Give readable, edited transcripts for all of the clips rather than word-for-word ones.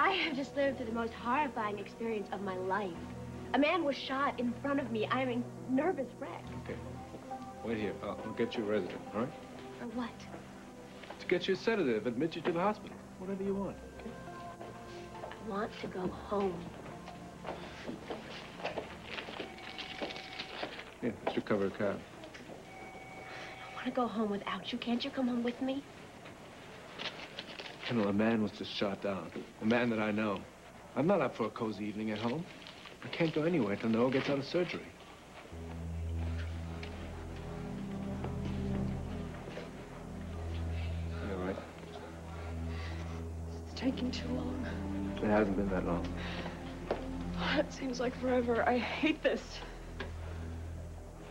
I have just lived through the most horrifying experience of my life. A man was shot in front of me. I'm a nervous wreck. Okay. Wait here. I'll get you a resident, all right? For what? To get you a sedative, admit you to the hospital. Whatever you want, okay? I want to go home. Here, let's recover a cab. I want to go home without you. Can't you come home with me? Colonel, a man was just shot down. A man that I know. I'm not up for a cozy evening at home. I can't go anywhere until Noah gets out of surgery. You all right? It's taking too long. It hasn't been that long. Oh, it seems like forever. I hate this.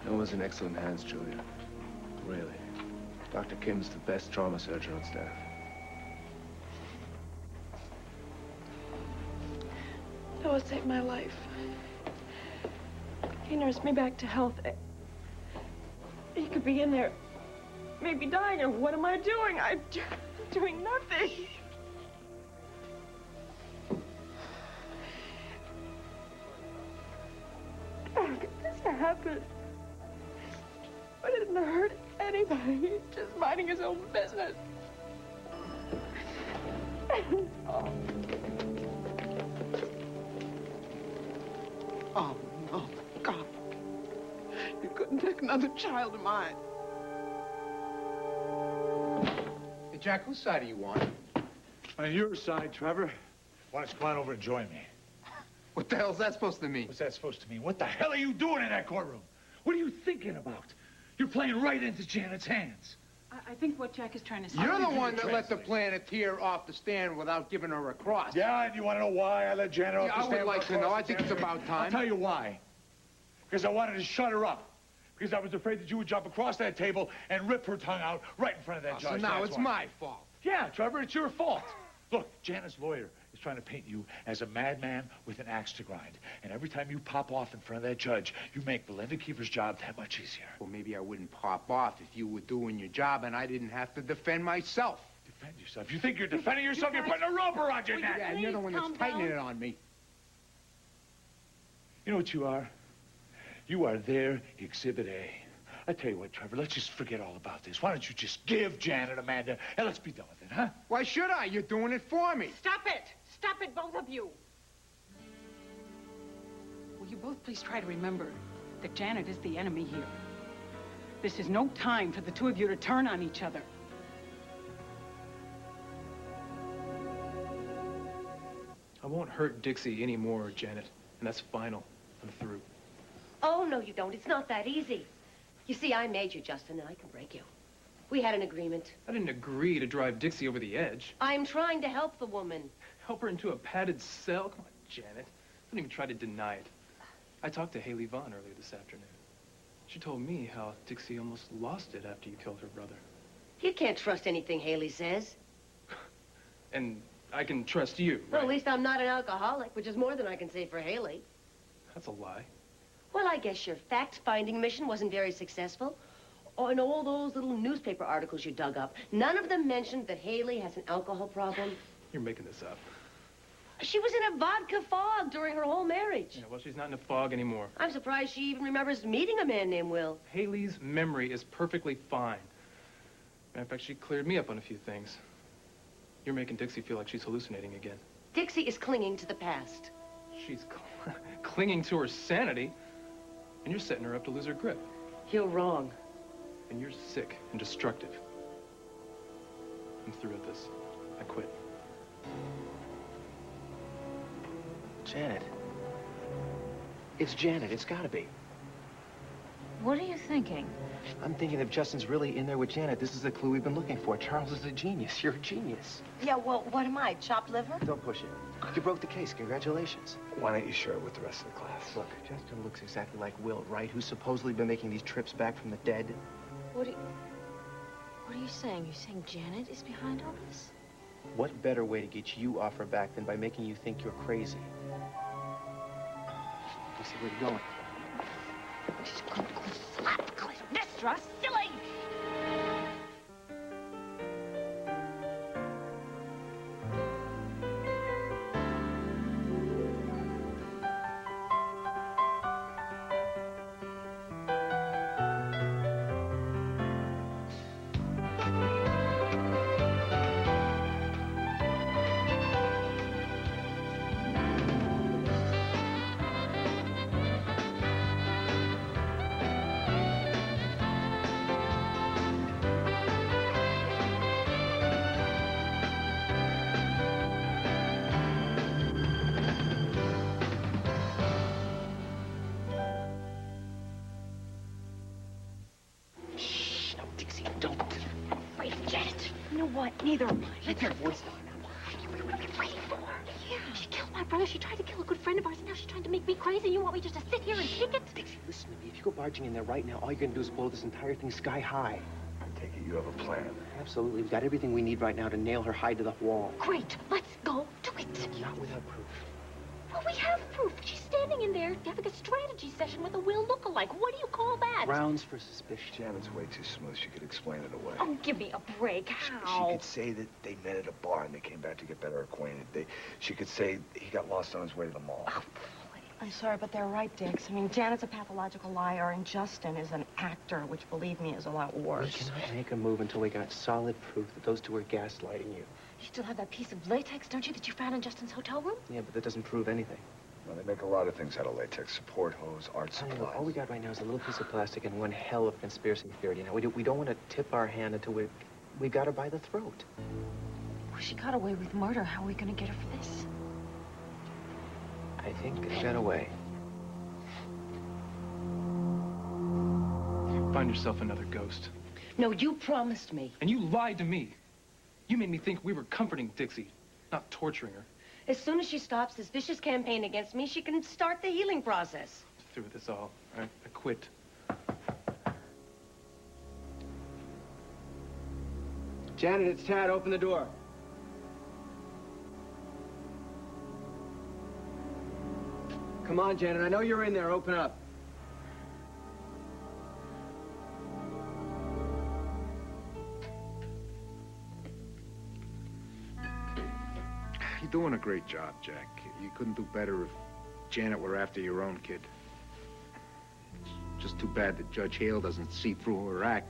Noah's in excellent hands, Julia. Really. Dr. Kim's the best trauma surgeon on staff. Noah saved my life. He nursed me back to health. He could be in there, maybe dying, or what am I doing? I'm doing nothing. How could this happen? I didn't hurt anybody. He's just minding his own business. Oh. Oh, no, God. You couldn't take another child of mine. Hey, Jack, whose side are you on? On your side, Trevor. Why don't you come on over and join me? What the hell's that supposed to mean? What's that supposed to mean? What the hell are you doing in that courtroom? What are you thinking about? You're playing right into Janet's hands. I think what Jack is trying to say... You're the one that let the planeteer off the stand without giving her a cross. Yeah, and you want to know why I let Janet off the stand? I would like to know. I think it's about time. I'll tell you why. Because I wanted to shut her up. Because I was afraid that you would jump across that table and rip her tongue out right in front of that judge. So now it's my fault. Yeah, Trevor, it's your fault. Look, Janet's lawyer is trying to paint you as a madman with an axe to grind. And every time you pop off in front of that judge, you make Belinda Keefer's job that much easier. Well, maybe I wouldn't pop off if you were doing your job and I didn't have to defend myself. Defend yourself? You think you're defending yourself? You're putting a rope around your neck. Yeah, and you're the one that's tightening it on me. You know what you are? You are their Exhibit A. I tell you what, Trevor, let's just forget all about this. Why don't you just give Janet Amanda, and let's be done with it, huh? Why should I? You're doing it for me. Stop it! Stop it, both of you! Will you both please try to remember that Janet is the enemy here? This is no time for the two of you to turn on each other. I won't hurt Dixie anymore, Janet. And that's final. I'm through. Oh, no, you don't. It's not that easy. You see, I made you, Justin, and I can break you. We had an agreement. I didn't agree to drive Dixie over the edge. I'm trying to help the woman. Help her into a padded cell? Come on, Janet. Don't even try to deny it. I talked to Haley Vaughn earlier this afternoon. She told me how Dixie almost lost it after you killed her brother. You can't trust anything Haley says. And I can trust you, right? Well, at least I'm not an alcoholic, which is more than I can say for Haley. That's a lie. Well, I guess your fact-finding mission wasn't very successful. Oh, and all those little newspaper articles you dug up, none of them mentioned that Haley has an alcohol problem. You're making this up. She was in a vodka fog during her whole marriage. Yeah, well, she's not in a fog anymore. I'm surprised she even remembers meeting a man named Will. Haley's memory is perfectly fine. Matter of fact, she cleared me up on a few things. You're making Dixie feel like she's hallucinating again. Dixie is clinging to the past. She's clinging to her sanity, and you're setting her up to lose her grip. You're wrong. And you're sick and destructive. I'm through with this. I quit. Janet. It's Janet. It's gotta be. What are you thinking? I'm thinking if Justin's really in there with Janet, this is the clue we've been looking for. Charles is a genius. You're a genius. Yeah, well, what am I, chopped liver? Don't push it. You broke the case. Congratulations. Why don't you share it with the rest of the class? Look, Justin looks exactly like Will, right? Who's supposedly been making these trips back from the dead. What are you saying? You're saying Janet is behind all this? What better way to get you off her back than by making you think you're crazy? You see where you're going. She's going to slap Clytemnestra, silly! Neither am I. Keep your voice down now. What are you waiting for? Yeah. She killed my brother. She tried to kill a good friend of ours, and now she's trying to make me crazy. You want me just to sit here and take it? Dixie, listen to me. If you go barging in there right now, all you're gonna do is blow this entire thing sky high. I take it you have a plan. Absolutely. We've got everything we need right now to nail her hide to the wall. Great. Let's go. Do it. Not without proof. Well, we have proof. She's standing in there having a strategy session with a Will lookalike. What do you call that? Grounds for suspicion. Janet's way too smooth. She could explain it away. Oh, give me a break. How? She could say that they met at a bar and they came back to get better acquainted. She could say he got lost on his way to the mall. Oh, I'm sorry, but they're right, Dix. I mean, Janet's a pathological liar, and Justin is an actor, which, believe me, is a lot We worse. cannot make a move until we got solid proof that those two were gaslighting you. You still have that piece of latex, don't you, that you found in Justin's hotel room? Yeah, but that doesn't prove anything. Well, they make a lot of things out of latex. Support hose, art Honey, supplies. look, all we got right now is a little piece of plastic and one hell of a conspiracy theory. You know, we don't want to tip our hand until we've got her by the throat. Well, she got away with murder. How are we going to get her for this? I think I got away. Find yourself another ghost. No, you promised me. And you lied to me. You made me think we were comforting Dixie, not torturing her. As soon as she stops this vicious campaign against me, she can start the healing process. Through with this all. I quit. Janet, it's Tad. Open the door. Come on, Janet. I know you're in there. Open up. You're doing a great job, Jack. You couldn't do better if Janet were after your own kid. It's just too bad that Judge Hale doesn't see through her act.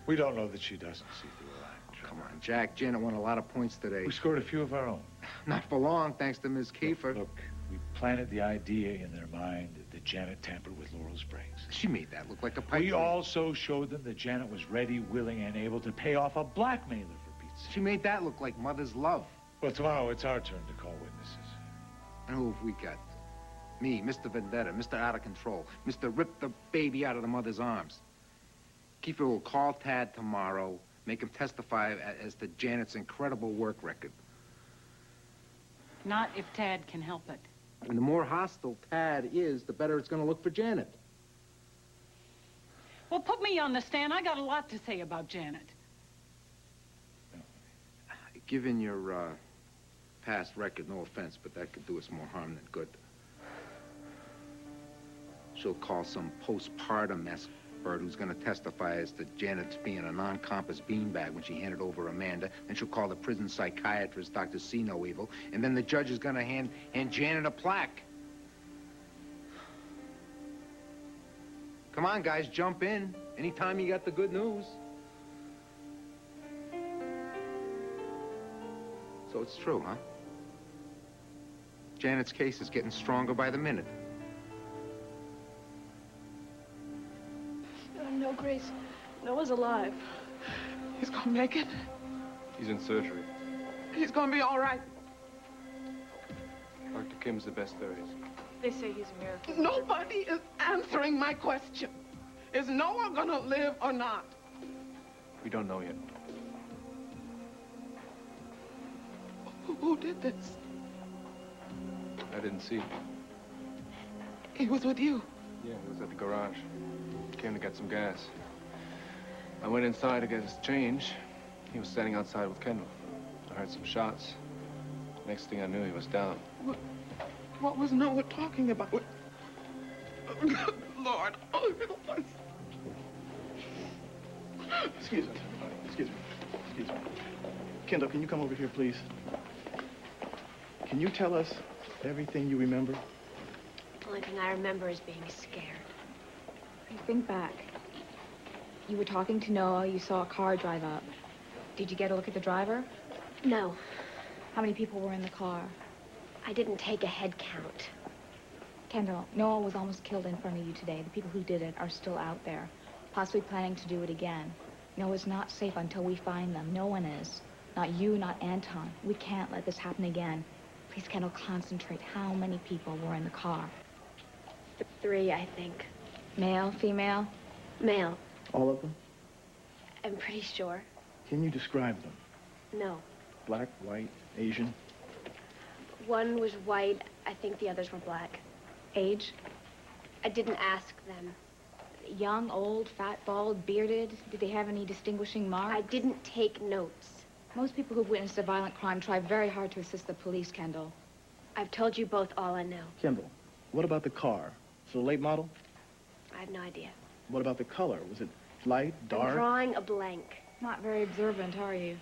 We don't know that she doesn't see through her act. Come on, Jack. Janet won a lot of points today. We scored a few of our own. Not for long, thanks to Ms. Kiefer. Look, we planted the idea in their mind that Janet tampered with Laurel's brains. She made that look like a pipe We dream. also showed them that Janet was ready, willing, and able to pay off a blackmailer for Pete's sake. She made that look like mother's love. Well, tomorrow it's our turn to call witnesses. And who have we got? Me, Mr. Vendetta, Mr. Out of Control, Mr. Rip the baby out of the mother's arms. Kiefer will call Tad tomorrow, make him testify as to Janet's incredible work record. Not if Tad can help it. And the more hostile Tad is, the better it's going to look for Janet. Well, put me on the stand. I got a lot to say about Janet. Given your past record, no offense, but that could do us more harm than good. She'll call some postpartum expert who's going to testify as to Janet's being a non-compass beanbag when she handed over Amanda. Then she'll call the prison psychiatrist, Dr. See No Evil. And then the judge is going to hand Janet a plaque. Come on, guys, jump in. Anytime you got the good news. So it's true, huh? Janet's case is getting stronger by the minute. No, Grace. Noah's alive. He's gonna make it. He's in surgery. He's gonna be all right. Dr. Kim's the best there is. They say he's a miracle. Nobody is answering my question. Is Noah gonna live or not? We don't know yet. Who did this? I didn't see. He was with you. Yeah, he was at the garage. Came to get some gas. I went inside to get his change. He was standing outside with Kendall. I heard some shots. Next thing I knew, he was down. What was Noah talking about? Lord, oh, help us. Excuse me. Excuse me. Excuse me. Kendall, can you come over here, please? Can you tell us everything you remember? The only thing I remember is being scared. Think back. You were talking to Noah, you saw a car drive up. Did you get a look at the driver? No. How many people were in the car? I didn't take a head count. Kendall, Noah was almost killed in front of you today. The people who did it are still out there, possibly planning to do it again. Noah's not safe until we find them. No one is. Not you, not Anton. We can't let this happen again. Please, Kendall, concentrate. How many people were in the car? 3, I think. Male, female? Male. All of them? I'm pretty sure. Can you describe them? No. Black, white, Asian? One was white. I think the others were black. Age? I didn't ask them. Young, old, fat, bald, bearded? Did they have any distinguishing marks? I didn't take notes. Most people who've witnessed a violent crime try very hard to assist the police, Kendall. I've told you both all I know. Kendall, what about the car? Is it a late model? I have no idea. What about the color? Was it light, dark? I'm drawing a blank. Not very observant, are you?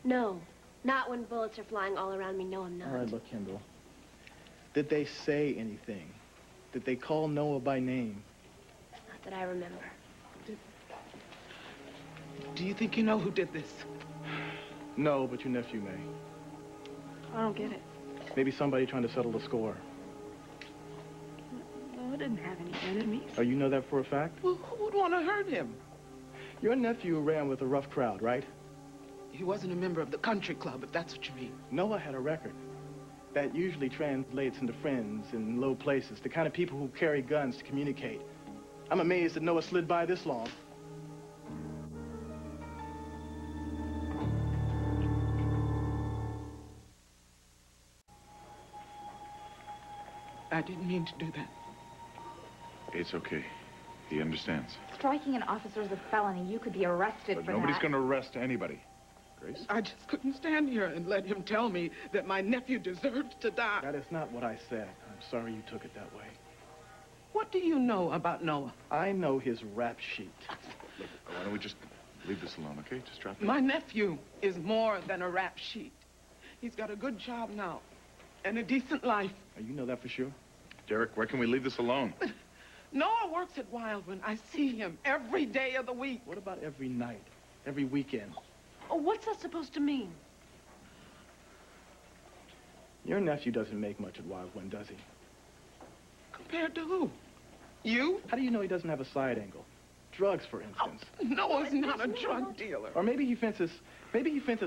No. Not when bullets are flying all around me. No, I'm not. All right, look, Kendall. Did they say anything? Did they call Noah by name? Not that I remember. Do you think you know who did this? No, but your nephew may. I don't get it. Maybe somebody trying to settle the score. Noah didn't have any enemies. Oh, you know that for a fact? Well, who would want to hurt him? Your nephew ran with a rough crowd, right? He wasn't a member of the country club, if that's what you mean. Noah had a record. That usually translates into friends in low places, the kind of people who carry guns to communicate. I'm amazed that Noah slid by this long. I didn't mean to do that. It's okay. He understands. Striking an officer is a felony. You could be arrested But for nobody's that. going to arrest anybody. Grace? I just couldn't stand here and let him tell me that my nephew deserved to die. That is not what I said. I'm sorry you took it that way. What do you know about Noah? I know his rap sheet. Look, why don't we just leave this alone, okay? Just drop it. My nephew is more than a rap sheet. He's got a good job now and a decent life. Oh, you know that for sure? Derek, where can we leave this alone? Noah works at Wildwood. I see him every day of the week. What about every night, every weekend? Oh, what's that supposed to mean? Your nephew doesn't make much at Wildwood, does he? Compared to who? You? How do you know he doesn't have a side angle? Drugs, for instance. Oh, Noah's not a drug dealer. Or maybe he fences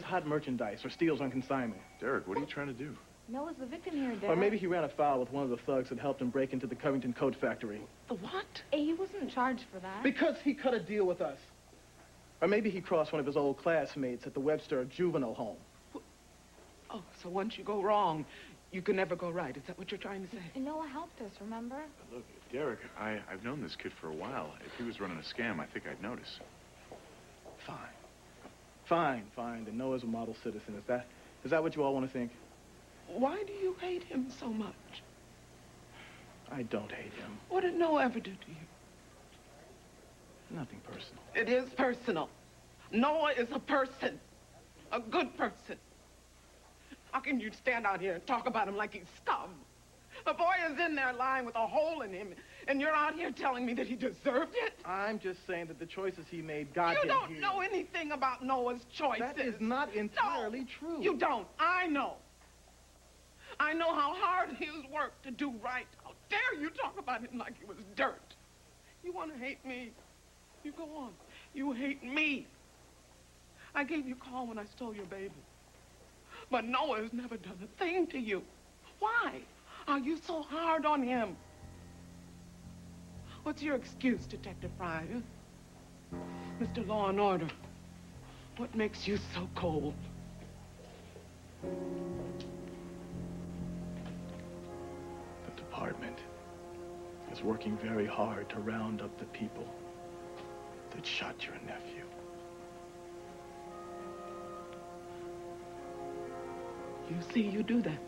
hot merchandise or steals on consignment. Derek, what are you trying to do? Noah's the victim here, Dad. Or maybe he ran afoul with one of the thugs that helped him break into the Covington coat factory. The what? Hey, he wasn't charged for that. Because he cut a deal with us. Or maybe he crossed one of his old classmates at the Webster juvenile home. Oh, so once you go wrong, you can never go right. Is that what you're trying to say? And Noah helped us, remember? Look, Derek, I've known this kid for a while. If he was running a scam, I think I'd notice. Fine. Then Noah's a model citizen. Is that what you all want to think? Why do you hate him so much? I don't hate him. What did Noah ever do to you? Nothing personal. It is personal. Noah is a person. A good person. How can you stand out here and talk about him like he's scum? The boy is in there lying with a hole in him, and you're out here telling me that he deserved it? I'm just saying that the choices he made got him You don't here. know anything about Noah's choices. That is not entirely true. You don't. I know. I know how hard he has worked to do right. How dare you talk about him like he was dirt? You want to hate me? You go on. You hate me. I gave you a call when I stole your baby. But Noah has never done a thing to you. Why are you so hard on him? What's your excuse, Detective Fryer? Mr. Law and Order, what makes you so cold? The department is working very hard to round up the people that shot your nephew. You see, you do that.